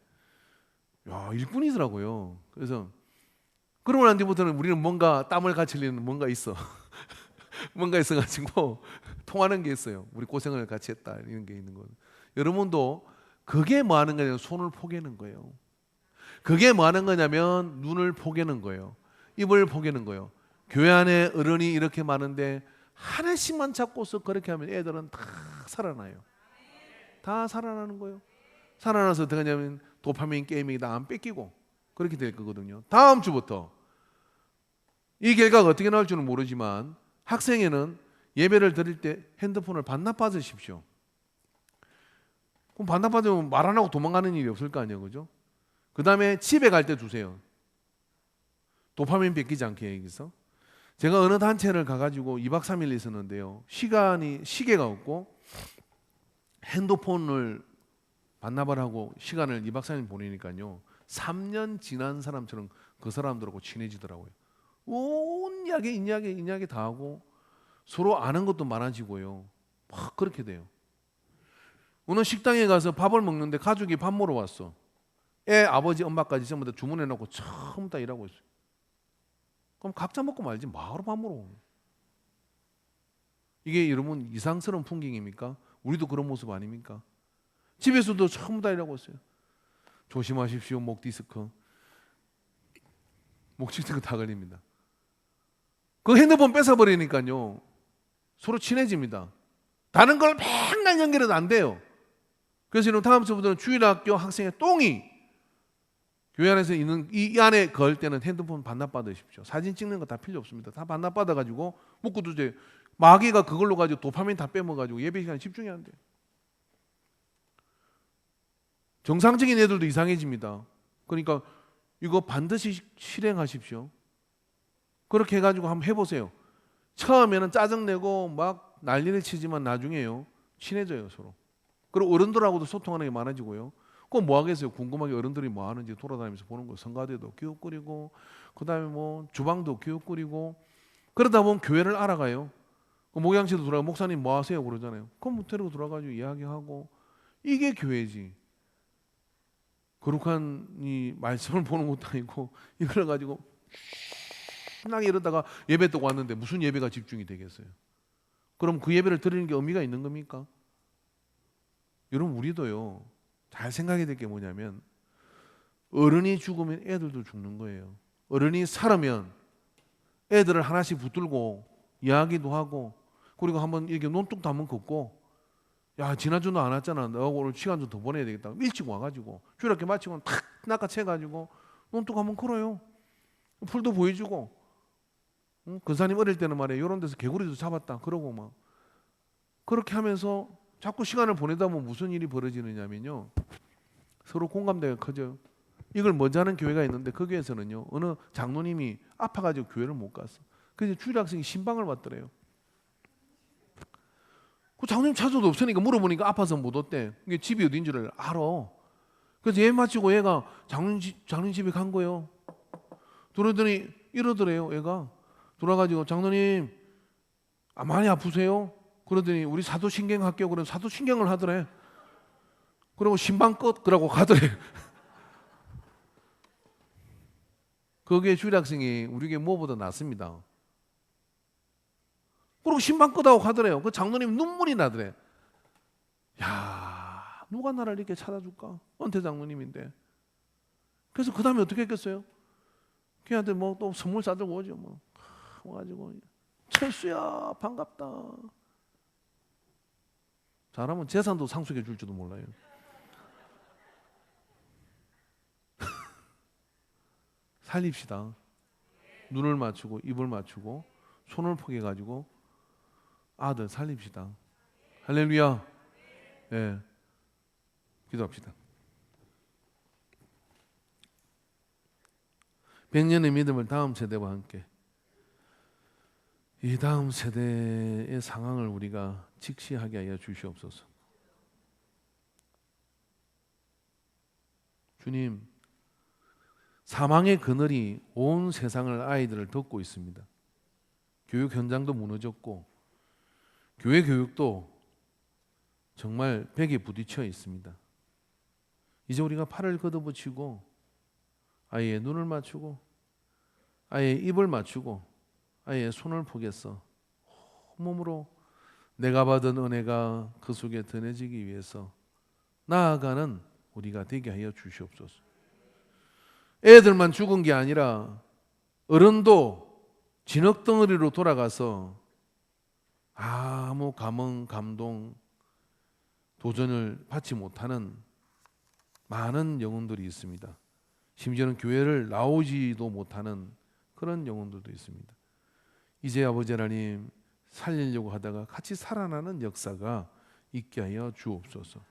야 일꾼이더라고요. 그래서 그러고 난 뒤부터는 우리는 뭔가 땀을 같이 흘리는 뭔가 있어. 뭔가 있어가지고 통하는 게 있어요. 우리 고생을 같이 했다 이런 게 있는 거예요. 여러분도 그게 뭐 하는 거냐면 손을 포개는 거예요. 그게 뭐 하는 거냐면 눈을 포개는 거예요. 입을 포개는 거예요. 교회 안에 어른이 이렇게 많은데 하나씩만 잡고서 그렇게 하면 애들은 다 살아나요. 다 살아나는 거예요. 살아나서 어떻게 하냐면 도파민 게임이 다 안 뺏기고 그렇게 될 거거든요. 다음 주부터 이 결과가 어떻게 나올지는 모르지만 학생회는 예배를 드릴 때 핸드폰을 반납받으십시오. 그럼 반납받으면 말 안 하고 도망가는 일이 없을 거 아니에요, 그죠? 그 다음에 집에 갈 때 두세요. 도파민 뺏기지 않게 여기서. 제가 어느 단체를 가가지고 2박 3일 있었는데요. 시계가 없고 핸드폰을 반납을 하고 시간을 2박 3일 보내니까요. 3년 지난 사람처럼 그 사람들하고 친해지더라고요. 온 이야기 다 하고 서로 아는 것도 많아지고요. 막 그렇게 돼요. 어느 식당에 가서 밥을 먹는데 가족이 밥 먹으러 왔어. 애 아버지 엄마까지 전부 다 주문해 놓고 처음 다 일하고 있어요. 그럼 각자 먹고 말지 뭐하러 밥 먹으러 오는. 이게 여러분 이상스러운 풍경입니까? 우리도 그런 모습 아닙니까? 집에서도 전부 다 일하고 있어요. 조심하십시오. 목 디스크. 목 디스크 다 걸립니다. 그 핸드폰 뺏어버리니까요. 서로 친해집니다. 다른 걸 맨날 연결해도 안 돼요. 그래서 이런 다음 주부터는 주일학교 학생의 똥이 교회 안에서 있는 이 안에 걸 때는 핸드폰 반납받으십시오. 사진 찍는 거 다 필요 없습니다. 다 반납받아가지고 묻고 두세요. 마귀가 그걸로 가지고 도파민 다 빼먹어가지고 예배 시간에 집중이 안 돼요. 정상적인 애들도 이상해집니다. 그러니까 이거 반드시 실행하십시오. 그렇게 해가지고 한번 해보세요. 처음에는 짜증내고 막 난리를 치지만 나중에요 친해져요 서로. 그리고 어른들하고도 소통하는 게 많아지고요. 그럼 뭐 하겠어요? 궁금하게 어른들이 뭐 하는지 돌아다니면서 보는 거. 성가대도 기웃거리고 그 다음에 뭐 주방도 기웃거리고 그러다 보면 교회를 알아가요. 목양실도 돌아가 목사님 뭐 하세요? 그러잖아요. 그럼 데리고 들어가지고 이야기하고 이게 교회지. 거룩한 이 말씀을 보는 것도 아니고 이걸 가지고 신나게 이러다가 예배 또 왔는데 무슨 예배가 집중이 되겠어요? 그럼 그 예배를 드리는 게 의미가 있는 겁니까? 여러분 우리도요 잘 생각해야 될 게 뭐냐면 어른이 죽으면 애들도 죽는 거예요. 어른이 살으면 애들을 하나씩 붙들고 이야기도 하고 그리고 한번 이렇게 논뚝도 한번 걷고, 야 지난주 너 안 왔잖아. 너 오늘 시간 좀 더 보내야 되겠다. 일찍 와가지고 주일학교 마치고 탁 낚아채가지고 논뚝 한번 걸어요. 풀도 보여주고. 응? 근사님 어릴 때는 말이야 이런 데서 개구리도 잡았다. 그러고 막 그렇게 하면서 자꾸 시간을 보내다 보면 무슨 일이 벌어지느냐면요. 서로 공감대가 커져요. 이걸 먼저 하는 교회가 있는데 그 교회에서는요. 어느 장로님이 아파가지고 교회를 못 갔어. 그래서 주일학생이 신방을 왔더래요. 그 장로님 찾아도 없으니까 물어보니까 아파서 못 왔대. 이게 집이 어딘지를 알아. 그래서 얘 마치고 얘가 장로님 집에 간 거예요. 그러더니 이러더래요. 얘가 돌아가지고 장로님 많이 아프세요? 그러더니 우리 사도신경 할게요. 그래서 사도신경을 하더래. 그리고 신방 끝 그러고 가더래. 그게 주일학생이 우리 교회 뭐보다 낫습니다. 그리고 신방 끝하고 가더래요. 그 장로님 눈물이 나더래. 야, 누가 나를 이렇게 찾아줄까? 은퇴 장로님인데. 그래서 그 다음에 어떻게 했겠어요? 걔한테 뭐 또 선물 싸들고 오죠. 뭐 와가지고 철수야 반갑다. 잘하면 재산도 상속해 줄지도 몰라요. 살립시다. 눈을 맞추고 입을 맞추고 손을 포개 가지고 아들 살립시다. 할렐루야. 예. 기도합시다. 100년의 믿음을 다음 세대와 함께 이 다음 세대의 상황을 우리가 직시하게 하여 주시옵소서. 주님, 사망의 그늘이 온 세상을 아이들을 덮고 있습니다. 교육 현장도 무너졌고 교회 교육도 정말 벽에 부딪혀 있습니다. 이제 우리가 팔을 걷어붙이고 아이의 눈을 맞추고 아이의 입을 맞추고 아이의 손을 포개서 몸으로 내가 받은 은혜가 그 속에 드러내지기 위해서 나아가는 우리가 되게 하여 주시옵소서. 애들만 죽은 게 아니라 어른도 진흙덩어리로 돌아가서 아무 감흥, 감동, 도전을 받지 못하는 많은 영혼들이 있습니다. 심지어는 교회를 나오지도 못하는 그런 영혼들도 있습니다. 이제 아버지 하나님 살리려고 하다가 같이 살아나는 역사가 있게 하여 주옵소서.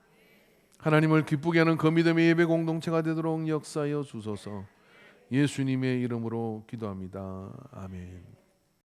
하나님을 기쁘게 하는 그 믿음의 예배 공동체가 되도록 역사하여 주소서. 예수님의 이름으로 기도합니다. 아멘.